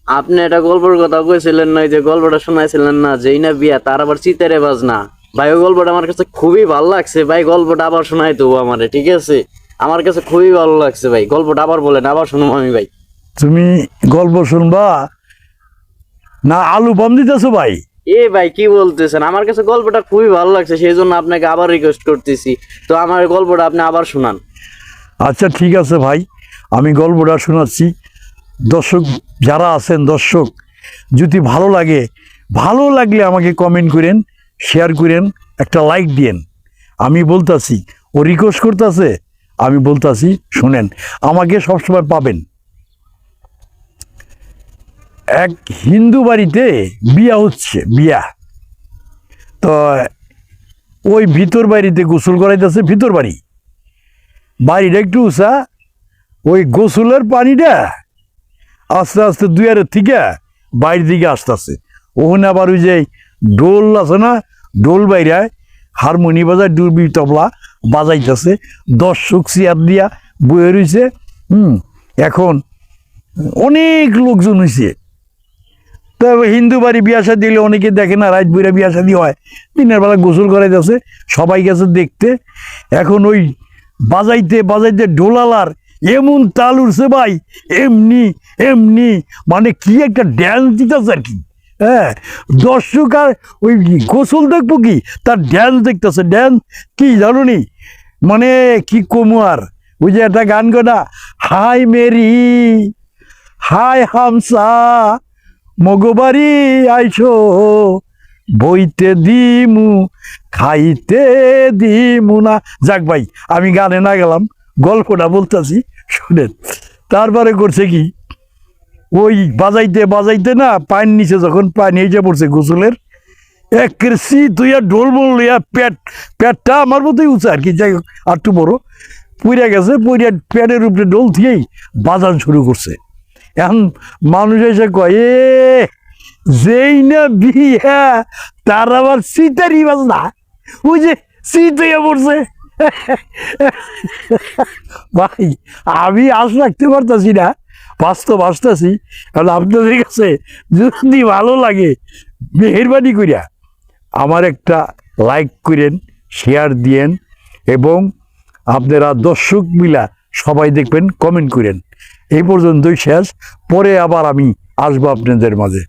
আপনি একটা গল্পের কথা কইছিলেন না, যে গল্পটা শোনাইছিলেন না, যেই না বিয়া তার আবার চিতারে বাজনা। ভাই ওই গল্পটা আমার কাছে খুবই ভালো লাগছে ভাই, গল্পটা আবার শোনাই দেবো আমারে, ঠিক আছে? আমার কাছে খুবই ভালো লাগছে ভাই, গল্পটা আবার বলেন, আবার শুনুম আমি ভাই। তুমি গল্প শুনবা না আলু বম দিতেছো ভাই? এ ভাই কি বলতেছেন, আমার কাছে গল্পটা খুবই ভালো লাগছে, সেই জন্য আপনাকে আবার রিকোয়েস্ট করতেছি। তো আমার গল্পটা আপনি আবার শোনান। আচ্ছা ঠিক আছে ভাই, আমি গল্পটা শোনাচ্ছি। দর্শক যারা আছেন, দর্শক যদি ভালো লাগে, ভালো লাগলে আমাকে কমেন্ট করেন, শেয়ার করেন, একটা লাইক দিয়েন। আমি বলতাছি, ও রিকোয়েস্ট করতেছে, আমি বলতাছি শুনেন, আমাকে সবসময় পাবেন। এক হিন্দু বাড়িতে বিয়া হচ্ছে, বিয়া তো ওই ভিতর বাড়িতে গোসল করাইতেছে, ভিতর বাড়ি, বাড়িটা একটু উঁচা, ওই গোসলের পানিটা আস্তে আস্তে দুয়ারের থেকে বাইরের দিকে আসতেছে। ওখানে আবার ওই যে ডোল আছে না, ডোল বাইরায় হারমোনি বাজায়, ডুরবি তবলা বাজাইতেছে, দর্শক চেয়ার দিয়া বয়ে রয়েছে। এখন অনেক লোকজন হয়েছে। তো হিন্দু বাড়ি বিয়া শাদী দিলে অনেকে দেখে না, রাত বইরা বিয়া শাদী হয়, দিনের বেলা গোসল করাইতেছে, সবাই গেছে দেখতে। এখন ওই বাজাইতে বাজাইতে ডোলালার এমন তাল উঠছে ভাই, এমনি এমনি মানে কি একটা ড্যান্স দিতেছে আর কি। হ্যাঁ, দর্শক আর ওই গোসল দেখবো কি, তার ড্যান্স দেখতেছে। ড্যান্স কি জানো নি, মানে কি কমু আর, ওই যে একটা গান গোনা, হাই মেরি হাই হামসা মগবাড়ি আইসো, বইতে দিমু খাইতে দিমু না। যাক ভাই, আমি গানে না গেলাম, গল্পটা বলতেছি শুনেন। তারপরে করছে কি, ওই বাজাইতে বাজাইতে না, পায়ের নিচে যখন পানি এসে পড়ছে গোসলের, একের সি তুইয়া ঢোল বললিয়া পেটটা আমার মতোই উঁচা আর কি, যাই হোক আর একটু বড়, পুড়ে গেছে, পুড়িয়া পেটের উপরে ডোল দিয়েই বাজান শুরু করছে। এখন মানুষ এসে কয়, এ যেই না বিয়া তার আবার সিটারি বাজ না, ওই যে শীত হইয়া পড়ছে। ভাই আমি আশ রাখতে পারতাছি না, বাস্তব আসতেছি। কারণ আপনাদের কাছে যদি ভালো লাগে, মেহেরবানি করিয়া আমার একটা লাইক করেন, শেয়ার দিয়েন, এবং আপনারা দর্শক মিলা সবাই দেখবেন, কমেন্ট করেন। এই পর্যন্তই শেষ, পরে আবার আমি আসবো আপনাদের মাঝে।